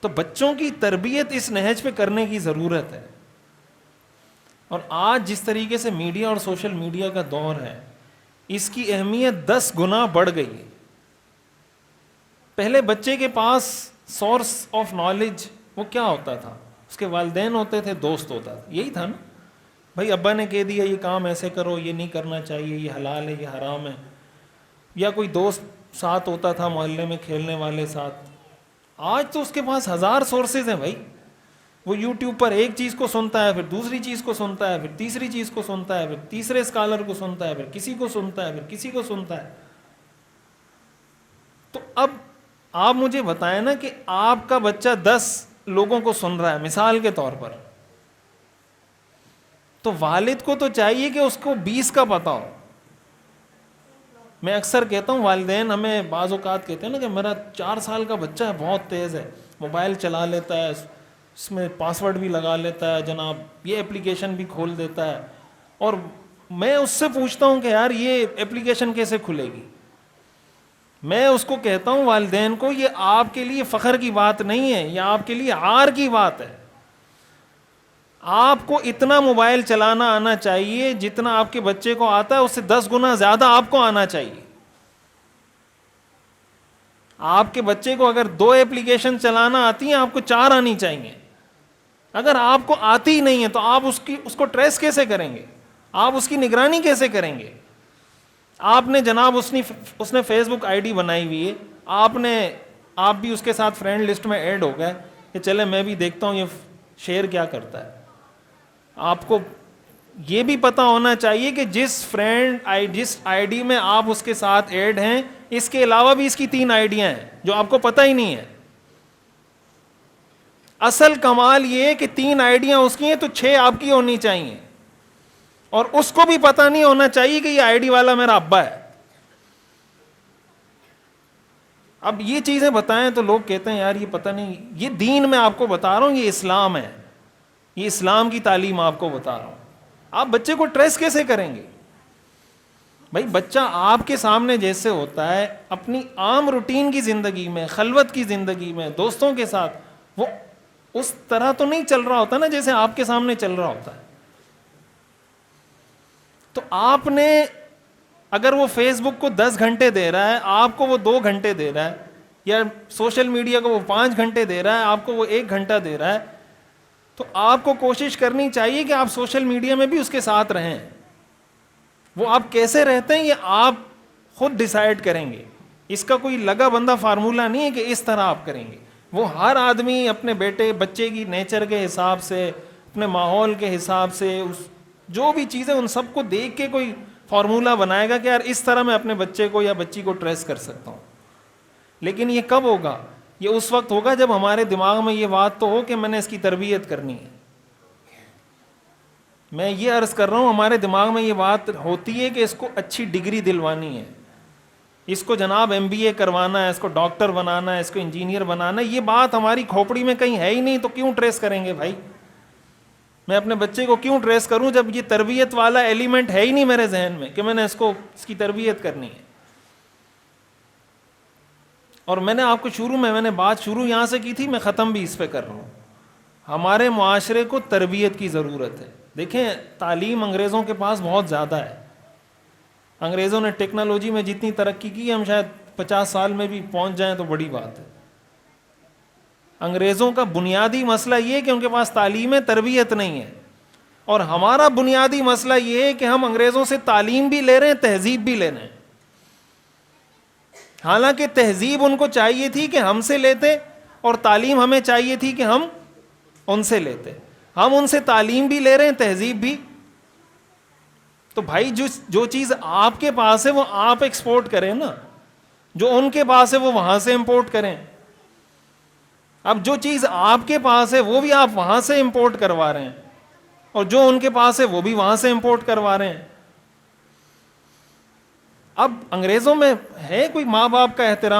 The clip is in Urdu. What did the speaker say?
تو بچوں کی تربیت اس نہج پہ کرنے کی ضرورت ہے. اور آج جس طریقے سے میڈیا اور سوشل میڈیا کا دور ہے, اس کی اہمیت 10 گنا بڑھ گئی ہے. پہلے بچے کے پاس سورس آف نالج وہ کیا ہوتا تھا؟ اس کے والدین ہوتے تھے, دوست ہوتا تھا, یہی تھا نا بھائی. ابا نے کہہ دیا یہ کام ایسے کرو, یہ نہیں کرنا چاہیے, یہ حلال ہے, یہ حرام ہے. یا کوئی دوست ساتھ ہوتا تھا محلے میں کھیلنے والے ساتھ. آج تو اس کے پاس 1000 سورسز ہیں بھائی. وہ یوٹیوب پر ایک چیز کو سنتا ہے, پھر دوسری چیز کو سنتا ہے, پھر تیسری چیز کو سنتا ہے, پھر تیسرے اسکالر کو سنتا ہے, پھر کسی کو سنتا ہے, پھر کسی کو سنتا ہے. تو اب آپ مجھے بتائیں نا کہ آپ کا بچہ 10 لوگوں کو سن رہا ہے مثال کے طور پر, تو والد کو تو چاہیے کہ اس کو 20 کا پتہ ہو. میں اکثر کہتا ہوں, والدین ہمیں بعض اوقات کہتے ہیں نا کہ میرا 4 سال کا بچہ ہے, بہت تیز ہے, موبائل چلا لیتا ہے, اس میں پاسورڈ بھی لگا لیتا ہے جناب, یہ اپلیکیشن بھی کھول دیتا ہے. اور میں اس سے پوچھتا ہوں کہ یار یہ اپلیکیشن کیسے کھلے گی؟ میں اس کو کہتا ہوں والدین کو, یہ آپ کے لیے فخر کی بات نہیں ہے, یہ آپ کے لیے عار کی بات ہے. آپ کو اتنا موبائل چلانا آنا چاہیے جتنا آپ کے بچے کو آتا ہے, اس سے 10 گنا زیادہ آپ کو آنا چاہیے. آپ کے بچے کو اگر 2 ایپلیکیشن چلانا آتی ہیں, آپ کو 4 آنی چاہیے. اگر آپ کو آتی ہی نہیں ہے تو آپ اس کو ٹریس کیسے کریں گے؟ آپ اس کی نگرانی کیسے کریں گے؟ آپ نے جناب اس نے فیس بک آئی ڈی بنائی ہوئی ہے, آپ بھی اس کے ساتھ فرینڈ لسٹ میں ایڈ ہو گئے کہ چلے میں بھی دیکھتا ہوں یہ شیئر کیا کرتا ہے. آپ کو یہ بھی پتا ہونا چاہیے کہ جس آئی ڈی میں آپ اس کے ساتھ ایڈ ہیں, اس کے علاوہ بھی اس کی 3 آئیڈیاں ہیں جو آپ کو پتہ ہی نہیں ہے. اصل کمال یہ ہے کہ 3 آئیڈیاں اس کی ہیں تو 6 آپ کی ہونی چاہیے, اور اس کو بھی پتہ نہیں ہونا چاہیے کہ یہ آئی ڈی والا میرا ابا ہے. اب یہ چیزیں بتائیں تو لوگ کہتے ہیں یار یہ پتہ نہیں, یہ دین میں آپ کو بتا رہا ہوں, یہ اسلام ہے, یہ اسلام کی تعلیم آپ کو بتا رہا ہوں. آپ بچے کو ٹریس کیسے کریں گے بھائی؟ بچہ آپ کے سامنے جیسے ہوتا ہے اپنی عام روٹین کی زندگی میں, خلوت کی زندگی میں, دوستوں کے ساتھ, وہ اس طرح تو نہیں چل رہا ہوتا نا جیسے آپ کے سامنے چل رہا ہوتا ہے. تو آپ نے اگر وہ فیس بک کو 10 گھنٹے دے رہا ہے, آپ کو وہ 2 گھنٹے دے رہا ہے, یا سوشل میڈیا کو وہ 5 گھنٹے دے رہا ہے, آپ کو وہ 1 گھنٹہ دے رہا ہے, تو آپ کو کوشش کرنی چاہیے کہ آپ سوشل میڈیا میں بھی اس کے ساتھ رہیں. وہ آپ کیسے رہتے ہیں یہ آپ خود ڈیسائیڈ کریں گے. اس کا کوئی لگا بندہ فارمولہ نہیں ہے کہ اس طرح آپ کریں گے. وہ ہر آدمی اپنے بچے کی نیچر کے حساب سے, اپنے ماحول کے حساب سے, جو بھی چیزیں ان سب کو دیکھ کے کوئی فارمولہ بنائے گا کہ یار اس طرح میں اپنے بچے کو یا بچی کو ٹریس کر سکتا ہوں. لیکن یہ کب ہوگا؟ یہ اس وقت ہوگا جب ہمارے دماغ میں یہ بات تو ہو کہ میں نے اس کی تربیت کرنی ہے. میں یہ عرض کر رہا ہوں, ہمارے دماغ میں یہ بات ہوتی ہے کہ اس کو اچھی ڈگری دلوانی ہے, اس کو جناب MBA کروانا ہے, اس کو ڈاکٹر بنانا ہے, اس کو انجینئر بنانا ہے. یہ بات ہماری کھوپڑی میں کہیں ہے ہی نہیں, تو کیوں ٹریس کریں گے بھائی؟ میں اپنے بچے کو کیوں ٹریس کروں جب یہ تربیت والا ایلیمنٹ ہے ہی نہیں میرے ذہن میں کہ میں نے اس کی تربیت کرنی ہے. اور میں نے آپ کو میں نے بات شروع یہاں سے کی تھی, میں ختم بھی اس پہ کر رہا ہوں. ہمارے معاشرے کو تربیت کی ضرورت ہے. دیکھیں تعلیم انگریزوں کے پاس بہت زیادہ ہے. انگریزوں نے ٹیکنالوجی میں جتنی ترقی کی ہے, ہم شاید 50 سال میں بھی پہنچ جائیں تو بڑی بات ہے. انگریزوں کا بنیادی مسئلہ یہ ہے کہ ان کے پاس تعلیم ہے, تربیت نہیں ہے. اور ہمارا بنیادی مسئلہ یہ ہے کہ ہم انگریزوں سے تعلیم بھی لے رہے ہیں, تہذیب بھی لے رہے ہیں. حالانکہ تہذیب ان کو چاہیے تھی کہ ہم سے لیتے, اور تعلیم ہمیں چاہیے تھی کہ ہم ان سے لیتے. ہم ان سے تعلیم بھی لے رہے ہیں, تہذیب بھی. تو بھائی جو چیز آپ کے پاس ہے وہ آپ ایکسپورٹ کریں نا, جو ان کے پاس ہے وہ وہاں سے امپورٹ کریں. اب جو چیز آپ کے پاس ہے وہ بھی آپ وہاں سے امپورٹ کروا رہے ہیں, اور جو ان کے پاس ہے وہ بھی وہاں سے امپورٹ کروا رہے ہیں. اب انگریزوں میں ہے کوئی ماں باپ کا احترام,